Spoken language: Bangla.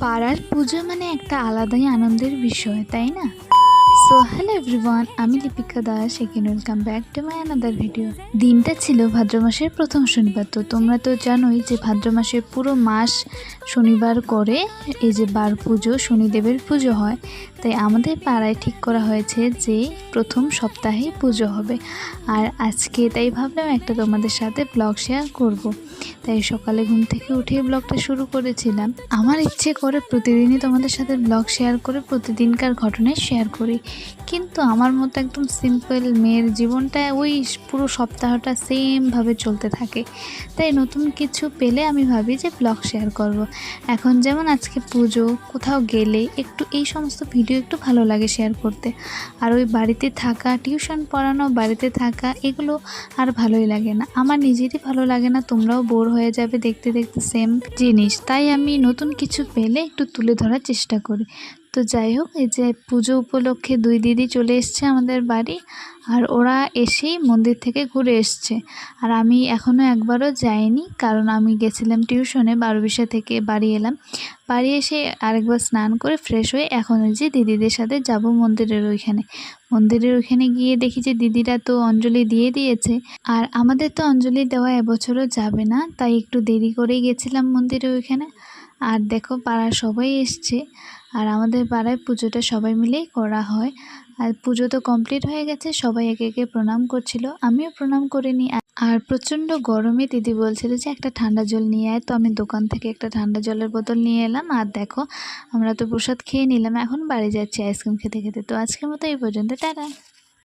পাড়ার পুজো মানে একটা আলাদাই আনন্দের বিষয়, তাই না? সো হ্যালো এভরিওয়ান, আমি লিপিকা দাস। এখানে welcome back to my another video. দিনটা ছিল ভাদ্র মাসের প্রথম শনিবার। তো তোমরা তো জানোই যে ভাদ্র মাসের পুরো মাস শনিবার করে এই যে বার পুজো, শনিদেবের পুজো হয়। তাই আমাদের পাড়ায় ঠিক করা হয়েছে যে প্রথম সপ্তাহে পুজো হবে। আর আজকে তাই ভাবলাম একটা তোমাদের সাথে ব্লগ শেয়ার করব। তাই সকালে ঘুম থেকে উঠেই ব্লগটা শুরু করেছিলাম। আমার ইচ্ছে করে প্রতিদিনই তোমাদের সাথে ব্লগ শেয়ার করে প্রতিদিনকার ঘটনায় শেয়ার করি, কিন্তু আমার মতো একদম সিম্পল মেয়ের জীবনটা ওই পুরো সপ্তাহটা সেমভাবে চলতে থাকে। তাই নতুন কিছু পেলে আমি ভাবি যে ব্লগ শেয়ার করব। এখন যেমন আজকে পুজো, কোথাও গেলে একটু এই সমস্ত ভিডিও একটু ভালো লাগে শেয়ার করতে। আর ওই বাড়িতে থাকা, টিউশন পড়ানো, বাড়িতে থাকা, এগুলো আর ভালোই লাগে না। আমার নিজেরই ভালো লাগে না, তোমরাও বোর হয়ে যাবে দেখতে দেখতে সেম জিনিস। তাই আমি নতুন কিছু পেলে একটু তুলে ধরার চেষ্টা করি। তো যাই হোক, এই যে পুজো উপলক্ষে দুই দিদি চলে এসছে আমাদের বাড়ি। আর ওরা এসেই মন্দির থেকে ঘুরে এসছে। আর আমি এখনও একবারও যাইনি, কারণ আমি গেছিলাম টিউশনে। 12:20 থেকে বাড়ি এলাম। বাড়ি এসে আরেকবার স্নান করে ফ্রেশ হয়ে এখন ওই যে দিদিদের সাথে যাব মন্দিরের ওইখানে। মন্দিরের ওইখানে গিয়ে দেখি যে দিদিরা তো অঞ্জলি দিয়ে দিয়েছে। আর আমাদের তো অঞ্জলি দেওয়া এবছরও যাবে না, তাই একটু দেরি করেই গেছিলাম মন্দিরের ওইখানে। আর দেখো, পাড়ার সবাই এসছে। আর আমাদের পাড়ায় পুজোটা সবাই মিলেই করা হয়। আর পুজো তো কমপ্লিট হয়ে গেছে, সবাই একে একে প্রণাম করছিল, আমিও প্রণাম করে নিই। আর প্রচণ্ড গরমে দিদি বলছিল যে একটা ঠান্ডা জল নিয়ে আয়, তো আমি দোকান থেকে একটা ঠান্ডা জলের বোতল নিয়ে এলাম। আর দেখো, আমরা তো প্রসাদ খেয়ে নিলাম, এখন বাড়ি যাচ্ছি আইসক্রিম খেতে খেতে। তো আজকের মতো এই পর্যন্ত, টাটা।